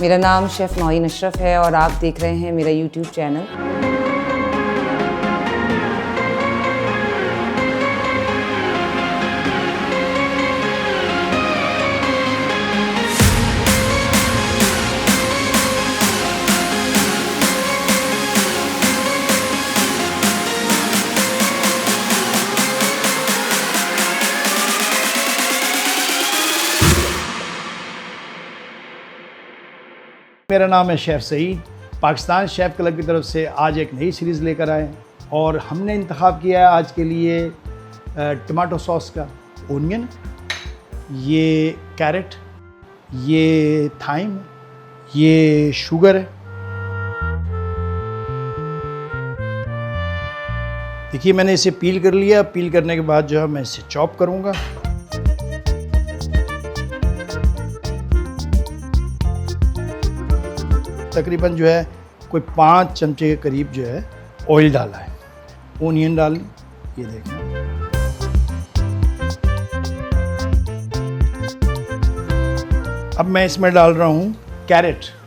मेरा नाम शेफ़ नौईन अशरफ है और आप देख रहे हैं मेरा यूट्यूब चैनल। मेरा नाम है chef Saeed. Pakistan chef club की तरफ से आज एक नई सीरीज़ लेकर आए और हमने इंतखाब किया है आज के लिए टमाटो सॉस का। ओनियन, ये कैरेट, ये थाइम, ये शुगर है। देखिए मैंने इसे पील कर लिया। पील करने के बाद जो है मैं इसे चॉप करूँगा। तकरीबन जो है कोई 5 चमचे के करीब जो है ऑयल डाला है। ओनियन डाल ली, ये देखें। अब मैं इसमें डाल रहा हूँ कैरेट।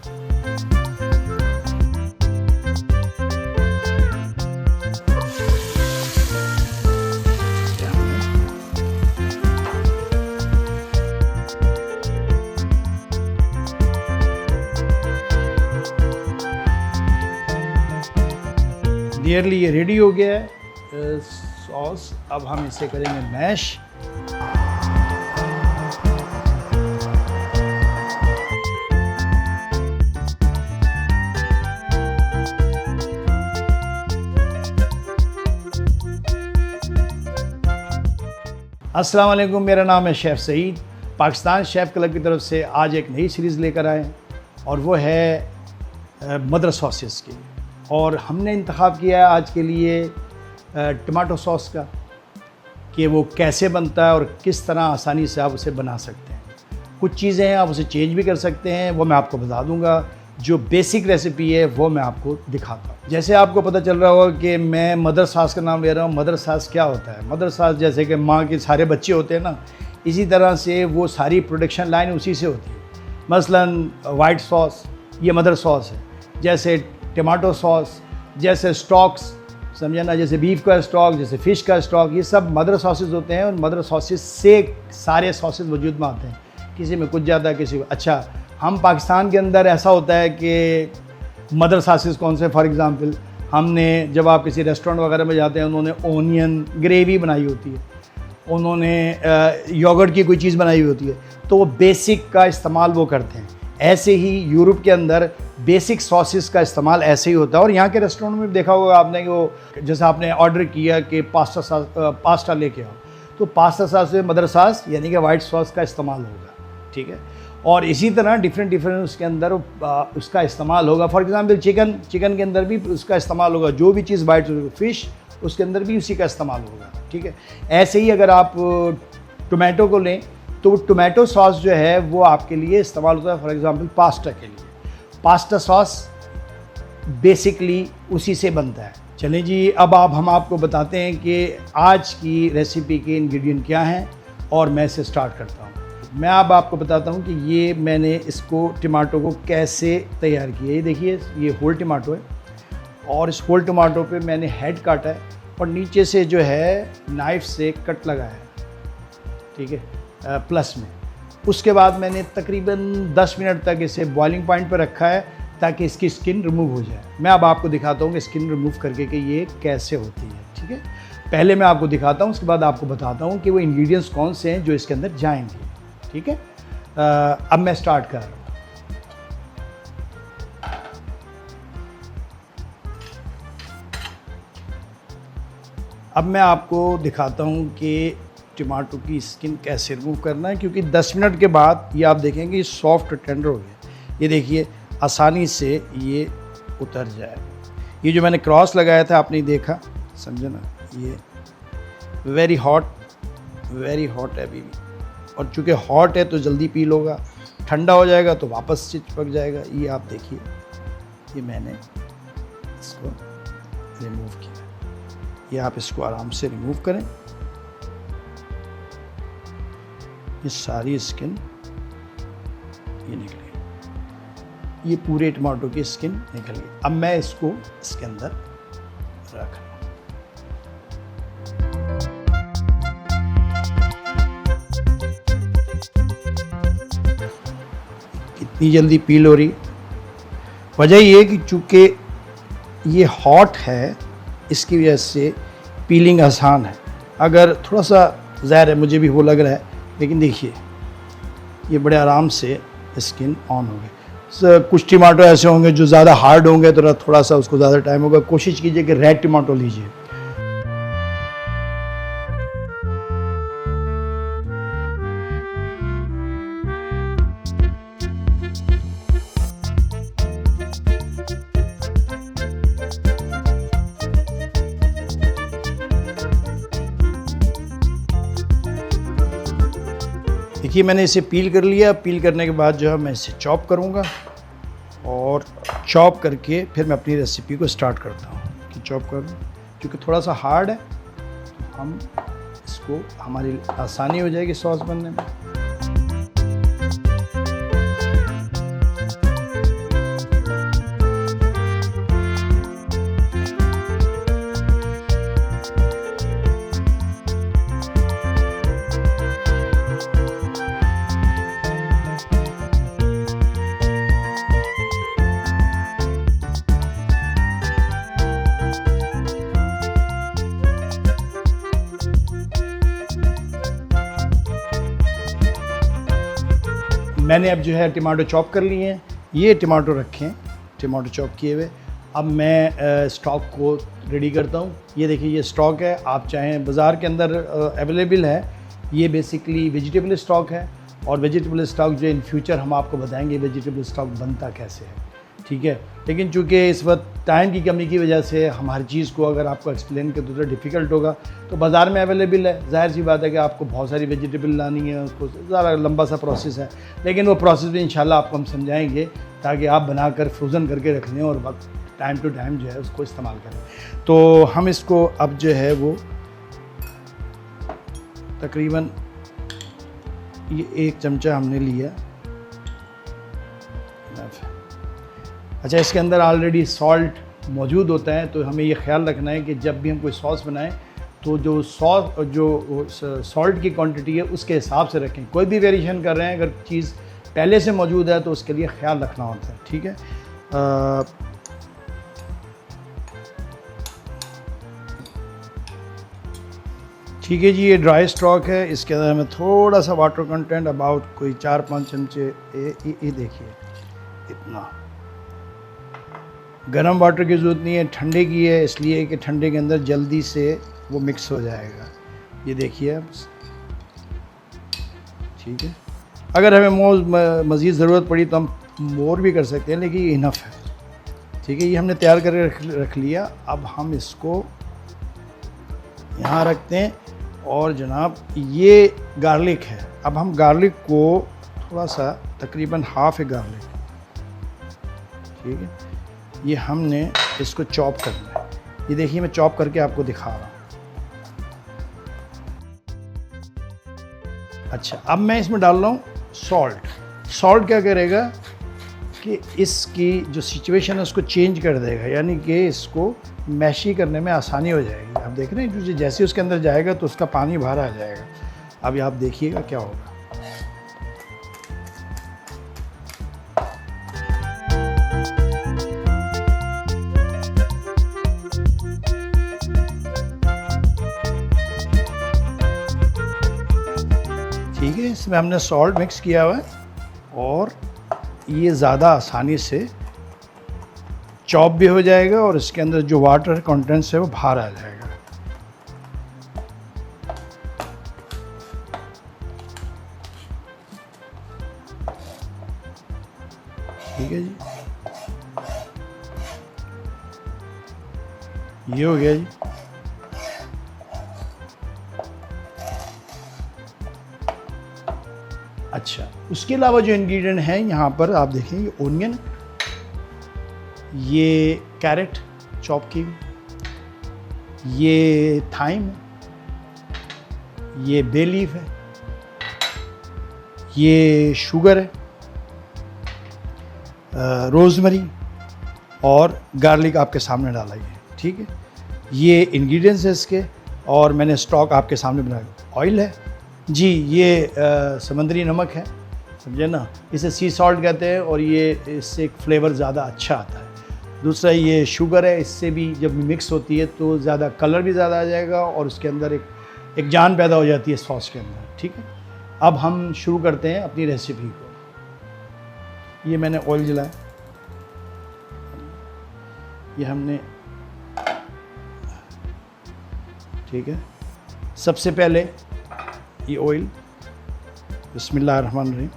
नियरली ये रेडी हो गया है सॉस। अब हम इसे करेंगे मैश। अस्सलाम वालेकुम, मेरा नाम है chef Saeed. Pakistan chef club की तरफ से आज एक नई सीरीज़ लेकर आए और वो है मदर सॉसेस की। और हमने इंतखाब किया है आज के लिए टमाटो सॉस का कि वो कैसे बनता है और किस तरह आसानी से आप उसे बना सकते हैं। कुछ चीज़ें हैं आप उसे चेंज भी कर सकते हैं, वो मैं आपको बता दूंगा। जो बेसिक रेसिपी है वो मैं आपको दिखाता हूँ। जैसे आपको पता चल रहा होगा कि मैं मदर सॉस का नाम ले रहा हूँ। मदर सॉस क्या होता है? मदर सॉस जैसे कि माँ के सारे बच्चे होते हैं ना, इसी तरह से वो सारी प्रोडक्शन लाइन उसी से होती है। मसलन वाइट सॉस ये मदर सॉस है, जैसे टमाटो सॉस, जैसे स्टॉक्स, समझे ना, जैसे बीफ का स्टॉक, जैसे फ़िश का स्टॉक, ये सब मदर सॉसेस होते हैं। और मदर सॉसेस से सारे सॉसेस वजूद में आते हैं। किसी में कुछ ज़्यादा, किसी में अच्छा। हम पाकिस्तान के अंदर ऐसा होता है कि मदर सॉसेस कौन से, फॉर एग्ज़ाम्पल हमने जब आप किसी रेस्टोरेंट वगैरह में जाते हैं, उन्होंने ओनियन ग्रेवी बनाई होती है, उन्होंने योगर्ट की कोई चीज़ बनाई होती है, तो वो बेसिक का इस्तेमाल वो करते हैं। ऐसे ही यूरोप के अंदर बेसिक सॉसेस का इस्तेमाल ऐसे ही होता है। और यहाँ के रेस्टोरेंट में देखा होगा आपने कि वो जैसे आपने ऑर्डर किया कि पास्ता लेके आओ, तो पास्ता सॉस में मदर सॉस यानी कि वाइट सॉस का इस्तेमाल होगा, ठीक है। और इसी तरह डिफरेंट उसके अंदर उसका इस्तेमाल होगा। फॉर एग्ज़ाम्पल चिकन के अंदर भी उसका इस्तेमाल होगा। जो भी चीज़ वाइट, फ़िश, उसके अंदर भी उसी का इस्तेमाल होगा, ठीक है। ऐसे ही अगर आप टोमेटो को लें तो टोमेटो सॉस जो है वो आपके लिए इस्तेमाल होता है। फॉर एग्ज़ाम्पल पास्ता के लिए पास्ता सॉस बेसिकली उसी से बनता है। चलें जी, अब हम आपको बताते हैं कि आज की रेसिपी के इंग्रेडिएंट क्या हैं और मैं इसे स्टार्ट करता हूँ। मैं अब आपको बताता हूँ कि ये मैंने इसको टमाटो को कैसे तैयार किया। ये देखिए, ये होल टमाटो है और इस होल टमाटो पे मैंने हेड काटा है और नीचे से जो है नाइफ़ से कट लगाया है, ठीक है, प्लस में। उसके बाद मैंने तकरीबन 10 मिनट तक इसे बॉइलिंग पॉइंट पर रखा है ताकि इसकी स्किन रिमूव हो जाए। मैं अब आपको दिखाता हूँ कि स्किन रिमूव करके कि ये कैसे होती है, ठीक है। पहले मैं आपको दिखाता हूँ, उसके बाद आपको बताता हूँ कि वो इंग्रेडिएंट्स कौन से हैं जो इसके अंदर जाएंगे, ठीक है। अब मैं स्टार्ट कर रहा हूँ। अब मैं आपको दिखाता हूँ कि टमाटो की स्किन कैसे रिमूव करना है, क्योंकि 10 मिनट के बाद ये आप देखेंगे ये सॉफ्ट टेंडर हो गया। ये देखिए आसानी से ये उतर जाए। ये जो मैंने क्रॉस लगाया था आपने देखा, समझे ना, ये वेरी हॉट है अभी भी। और चूँकि हॉट है तो जल्दी पील होगा, ठंडा हो जाएगा तो वापस से चिपक जाएगा। ये आप देखिए, ये मैंने इसको रिमूव किया। ये आप इसको आराम से रिमूव करें। ये सारी स्किन ये निकलेगी। ये पूरे टमाटो की स्किन निकल गई। अब मैं इसको इसके अंदर रख रहा हूँ। कितनी जल्दी पील हो रही। वजह ये कि चूँकि ये हॉट है, इसकी वजह से पीलिंग आसान है। अगर थोड़ा सा ज़ाहिर है, मुझे भी वो लग रहा है, लेकिन देखिए ये बड़े आराम से स्किन ऑन हो गए। कुछ टमाटो ऐसे होंगे जो ज़्यादा हार्ड होंगे, तो थोड़ा सा उसको ज़्यादा टाइम होगा। कोशिश कीजिए कि रेड टमाटो लीजिए। देखिए मैंने इसे पील कर लिया। पील करने के बाद जो है मैं इसे चॉप करूँगा और चॉप करके फिर मैं अपनी रेसिपी को स्टार्ट करता हूँ कि चॉप कर लूँ। क्योंकि थोड़ा सा हार्ड है, तो हम इसको हमारी आसानी हो जाएगी सॉस बनने में। मैंने अब जो है टमाटो चॉप कर लिए हैं। ये टमाटो रखे हैं, टमाटो चॉप किए हुए। अब मैं स्टॉक को रेडी करता हूँ। ये देखिए ये स्टॉक है, आप चाहें बाज़ार के अंदर अवेलेबल है। ये बेसिकली वेजिटेबल स्टॉक है, और वेजिटेबल स्टॉक जो इन फ्यूचर हम आपको बताएंगे वेजिटेबल स्टॉक बनता कैसे है, ठीक है। लेकिन चूँकि इस वक्त टाइम की कमी की वजह से हम हर चीज़ को अगर आपको एक्सप्लेन कर तो डिफ़िकल्ट होगा। तो बाज़ार में अवेलेबल है, ज़ाहिर सी बात है कि आपको बहुत सारी वेजिटेबल लानी है, उसको ज़्यादा लंबा सा प्रोसेस है। लेकिन वो प्रोसेस भी इंशाल्लाह आपको हम समझाएंगे, ताकि आप बनाकर फ्रोज़न करके रख लें और वक्त टाइम टू टाइम जो है उसको इस्तेमाल करें। तो हम इसको अब जो है वो तकरीबन ये 1 चमचा हमने लिया। अच्छा, इसके अंदर ऑलरेडी सॉल्ट मौजूद होता है, तो हमें ये ख्याल रखना है कि जब भी हम कोई सॉस बनाएं तो जो सॉल्ट की क्वांटिटी है उसके हिसाब से रखें। कोई भी वेरिएशन कर रहे हैं, अगर चीज़ पहले से मौजूद है तो उसके लिए ख्याल रखना होता है, ठीक है। ठीक है जी, ये ड्राई स्टॉक है। इसके अंदर हमें थोड़ा सा वाटर कंटेंट अबाउट कोई 4-5 चमचे, ये देखिए इतना। गर्म वाटर की ज़रूरत नहीं है, ठंडे की है, इसलिए कि ठंडे के अंदर जल्दी से वो मिक्स हो जाएगा। ये देखिए आप, ठीक है। अगर हमें मज़ीद ज़रूरत पड़ी तो हम मोर भी कर सकते हैं, लेकिन ये इनफ है, ठीक है। ये हमने तैयार करके रख लिया। अब हम इसको यहाँ रखते हैं। और जनाब ये गार्लिक है। अब हम गार्लिक को थोड़ा सा, तकरीबन हाफ है गार्लिक, ठीक है, ये हमने इसको चॉप करना है। ये देखिए मैं चॉप करके आपको दिखा रहा हूँ। अच्छा, अब मैं इसमें डाल रहा हूँ सॉल्ट। सॉल्ट क्या करेगा कि इसकी जो सिचुएशन है उसको चेंज कर देगा, यानी कि इसको मैशी करने में आसानी हो जाएगी। आप देख रहे हैं जैसे उसके अंदर जाएगा तो उसका पानी बाहर आ जाएगा। अब आप देखिएगा क्या होगा। ठीक है, इसमें हमने सॉल्ट मिक्स किया हुआ है और ये ज़्यादा आसानी से चॉप भी हो जाएगा और इसके अंदर जो वाटर कंटेंट्स है वो बाहर आ जाएगा। ठीक है जी, ये हो गया जी। अच्छा, उसके अलावा जो इंग्रेडिएंट हैं यहाँ पर आप देखें, ये ओनियन, ये कैरेट चॉप की, ये थाइम, ये बे लीफ है, ये शुगर है, रोज़मरी और गार्लिक आपके सामने डाला ये, ठीक है। ये इंग्रेडिएंट्स है इसके, और मैंने स्टॉक आपके सामने बनाया। ऑयल है जी, ये समंदरी नमक है, समझे ना, इसे सी सॉल्ट कहते हैं, और ये इससे एक फ्लेवर ज़्यादा अच्छा आता है। दूसरा ये शुगर है, इससे भी जब मिक्स होती है तो ज़्यादा कलर भी ज़्यादा आ जाएगा, और उसके अंदर एक जान पैदा हो जाती है सॉस के अंदर, ठीक है। अब हम शुरू करते हैं अपनी रेसिपी को। ये मैंने ऑयल जलाया, ये हमने, ठीक है। सबसे पहले ये ऑयल, बिस्मिल्लाहिर्रहमानिर्रहीम,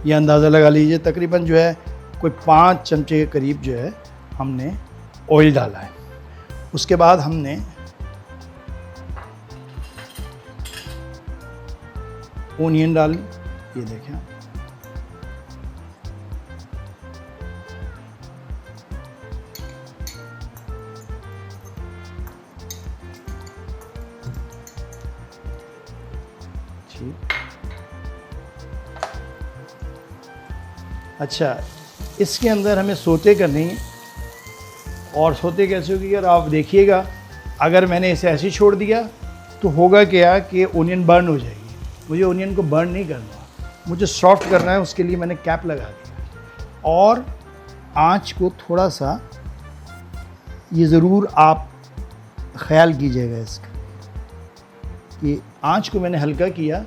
ये अंदाज़ा लगा लीजिए तकरीबन जो है कोई 5 चमचे के करीब जो है हमने ऑयल डाला है। उसके बाद हमने ओनियन डाली, ये देखें आप। अच्छा, इसके अंदर हमें सोते करनी है, और सोते कैसे होगी यार, आप देखिएगा। अगर मैंने इसे ऐसे ही छोड़ दिया तो होगा क्या कि ओनियन बर्न हो जाएगी। मुझे ओनियन को बर्न नहीं करना, मुझे सॉफ्ट करना है। उसके लिए मैंने कैप लगा दिया, और आँच को थोड़ा सा, ये ज़रूर आप ख्याल कीजिएगा इसका, कि आँच को मैंने हल्का किया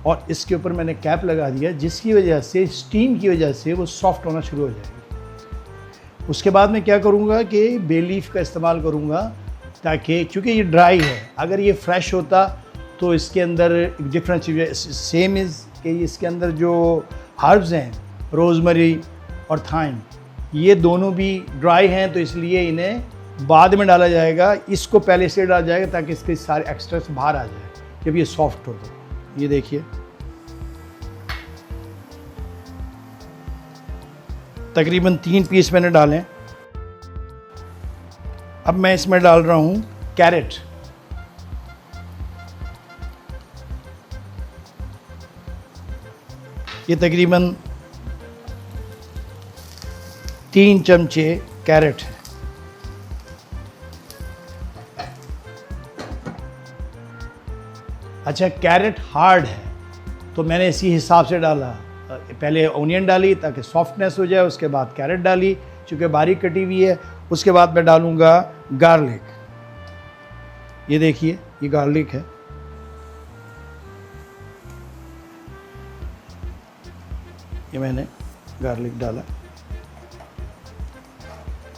और इसके ऊपर मैंने कैप लगा दिया, जिसकी वजह से स्टीम की वजह से वो सॉफ्ट होना शुरू हो जाएगी। उसके बाद मैं क्या करूँगा कि बे लीफ का इस्तेमाल करूँगा, ताकि क्योंकि ये ड्राई है, अगर ये फ्रेश होता तो इसके अंदर डिफरेंट चीज़ें सेम इज़ कि इसके अंदर जो हर्ब्स हैं, रोज़मरी और थाइम, ये दोनों भी ड्राई हैं, तो इसलिए इन्हें बाद में डाला जाएगा। इसको पहले से डाला जाएगा ताकि इसके सारे एक्स्ट्रास बाहर आ जाए जब ये सॉफ्ट हो तो। ये देखिए, तकरीबन 3 पीस मैंने डालें। अब मैं इसमें डाल रहा हूँ कैरेट। ये तकरीबन 3 चमचे कैरेट है। अच्छा, कैरेट हार्ड है तो मैंने इसी हिसाब से डाला। पहले ओनियन डाली ताकि सॉफ्टनेस हो जाए, उसके बाद कैरेट डाली चूँकि बारीक कटी हुई है। उसके बाद मैं डालूँगा गार्लिक। ये देखिए, ये गार्लिक है। ये मैंने गार्लिक डाला।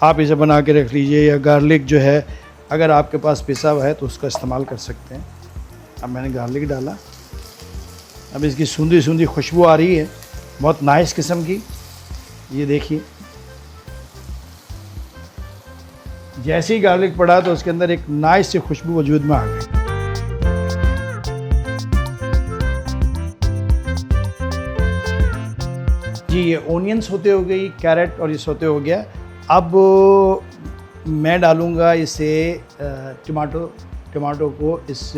आप इसे बना के रख लीजिए, या गार्लिक जो है अगर आपके पास पिसा हुआ है तो उसका इस्तेमाल कर सकते हैं। अब मैंने गार्लिक डाला। अब इसकी सूंधी सूंधी खुशबू आ रही है, बहुत नाइस किस्म की। ये देखिए, जैसे ही गार्लिक पड़ा तो उसके अंदर एक नाइस सी खुशबू वजूद में आ गई। जी, ये ओनियंस होते हो गई, कैरेट और ये सोते हो गया। अब मैं डालूँगा इसे टमाटो को इस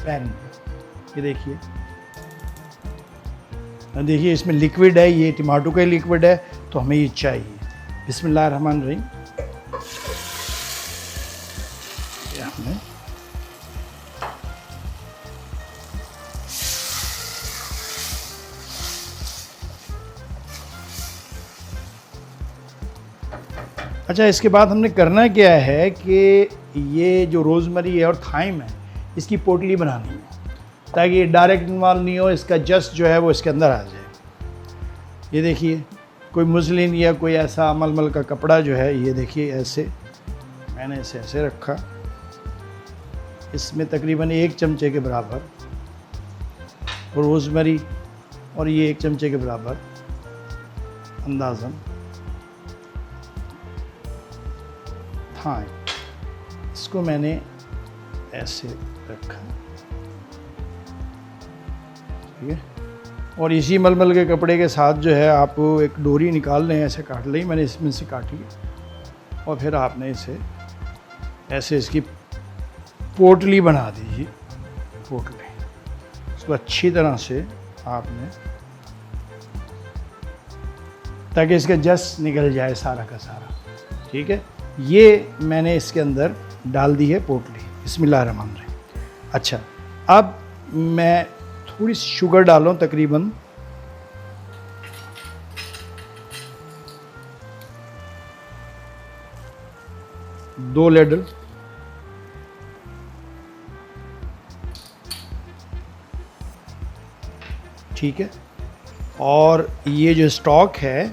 पैन में। ये देखिए, इसमें लिक्विड है, ये टमाटो का लिक्विड है, तो हमें ये चाहिए। बिस्मिल्लाहिर्रहमानिर्रहीम। ये हमने अच्छा, इसके बाद हमने करना क्या है कि ये जो रोज़मरी है और थाइम है, इसकी पोटली बनानी है ताकि ये डायरेक्ट इन्वॉल्व नहीं हो, इसका जस्ट जो है वो इसके अंदर आ जाए। ये देखिए, कोई मुस्लिन या कोई ऐसा मलमल का कपड़ा जो है, ये देखिए ऐसे मैंने इसे ऐसे रखा। इसमें तकरीबन 1 चमचे के बराबर रोज़मरी और ये 1 चमचे के बराबर अंदाज़न थाइम, इसको मैंने ऐसे रखा, ठीक है। और इसी मलमल के कपड़े के साथ जो है आप एक डोरी निकाल लें, ऐसे काट लें। मैंने इसमें से काटी और फिर आपने इसे ऐसे इसकी पोटली बना दीजिए। पोटली इसको अच्छी तरह से आपने, ताकि इसका जस निकल जाए सारा का सारा। ठीक है, ये मैंने इसके अंदर डाल दी है पोटली। बिस्मिल्लाहिर्रहमानिर्रहीम। अच्छा, अब मैं थोड़ी सी शुगर डालूँ, तकरीबन 2 लेडल। ठीक है, और ये जो स्टॉक है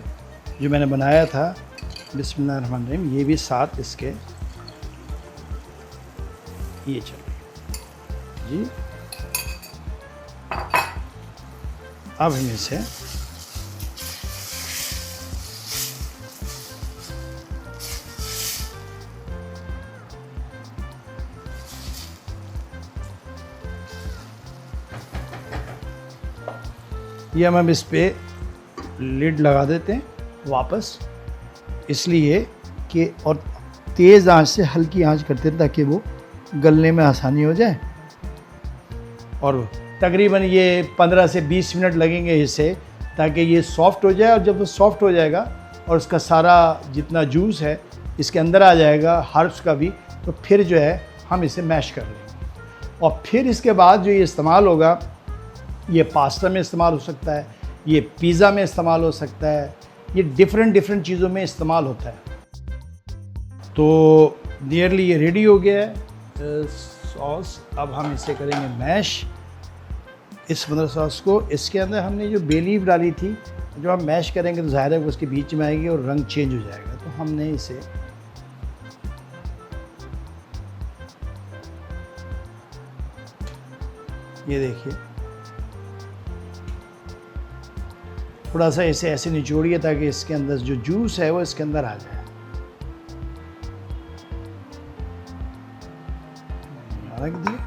जो मैंने बनाया था, बिस्मिल्लाहिर्रहमानिर्रहीम, ये भी साथ इसके ये चलो जी। अब हम इसे ये हम इस पे लिड लगा देते हैं वापस, इसलिए कि और तेज़ आंच से हल्की आंच करते हैं ताकि वो गलने में आसानी हो जाए। और तकरीबन ये 15 से 20 मिनट लगेंगे इसे, ताकि ये सॉफ़्ट हो जाए। और जब वो सॉफ़्ट हो जाएगा और उसका सारा जितना जूस है इसके अंदर आ जाएगा, हर्ब्स का भी, तो फिर जो है हम इसे मैश कर लेंगे। और फिर इसके बाद जो ये इस्तेमाल होगा, ये पास्ता में इस्तेमाल हो सकता है, ये पिज़्ज़ा में इस्तेमाल हो सकता है, ये डिफरेंट चीज़ों में इस्तेमाल होता है। तो नियरली ये रेडी हो गया है सॉस। अब हम इसे करेंगे मैश, इस मदर सॉस को। इसके अंदर हमने जो बे लीफ डाली थी, जब हम मैश करेंगे तो ज़ाहिर है कि उसके बीच में आएगी और रंग चेंज हो जाएगा। तो हमने इसे ये देखिए, थोड़ा सा इसे ऐसे निचोड़िए ताकि इसके अंदर जो जूस है वो इसके अंदर आ जाए। रख दिए,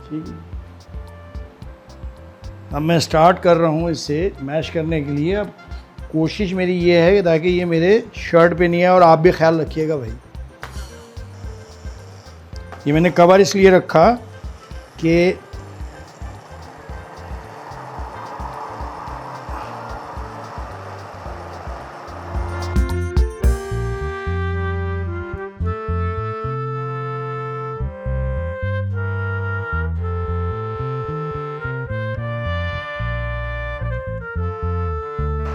ठीक है। अब मैं स्टार्ट कर रहा हूँ इसे मैश करने के लिए। अब कोशिश मेरी ये है ताकि ये मेरे शर्ट पे नहीं है, और आप भी ख्याल रखिएगा भाई। ये मैंने कवर इसलिए रखा कि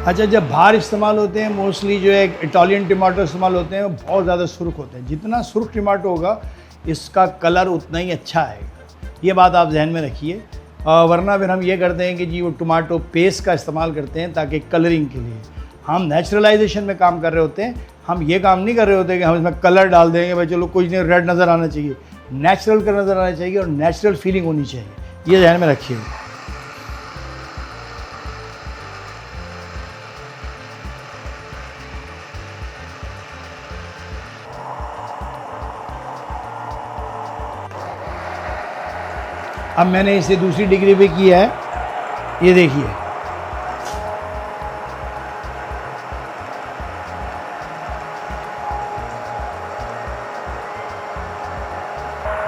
अच्छा, जब बाहर इस्तेमाल होते हैं मोस्टली जो है इटालियन टमाटो इस्तेमाल होते हैं, वो बहुत ज़्यादा सुर्ख होते हैं। जितना सुर्ख टमाटो होगा इसका कलर उतना ही अच्छा आएगा, ये बात आप जहन में रखिए। वरना फिर हम ये करते हैं कि जी वो टमाटो पेस्ट का इस्तेमाल करते हैं ताकि कलरिंग के लिए। हम नेचुरलाइजेशन में काम कर रहे होते हैं, हम ये काम नहीं कर रहे होते कि हम इसमें कलर डाल देंगे भाई चलो कुछ नहीं, रेड नज़र आना चाहिए। नेचुरल का नज़र आना चाहिए और नेचुरल फीलिंग होनी चाहिए, ये ध्यान में रखिए। अब मैंने इसे दूसरी डिग्री पे किया है, ये देखिए।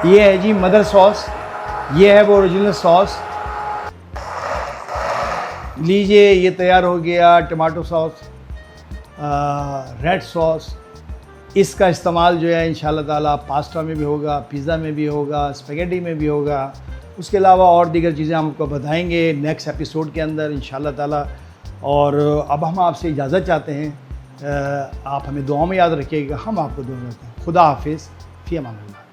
ये है जी मदर सॉस, ये है वो ओरिजिनल सॉस। लीजिए, ये तैयार हो गया टमाटो सॉस, रेड सॉस। इसका इस्तेमाल जो है इंशाल्लाह ताला पास्ता में भी होगा, पिज़्ज़ा में भी होगा, स्पैगेटी में भी होगा। उसके अलावा और दीगर चीज़ें हम आपको बताएंगे नेक्स्ट एपिसोड के अंदर इंशाल्लाह ताला। और अब हम आपसे इजाज़त चाहते हैं, आप हमें दुआ में याद रखिएगा, हम आपको दुआ में रखते हैं। खुदा हाफिज़, फ़ी अमान अल्लाह।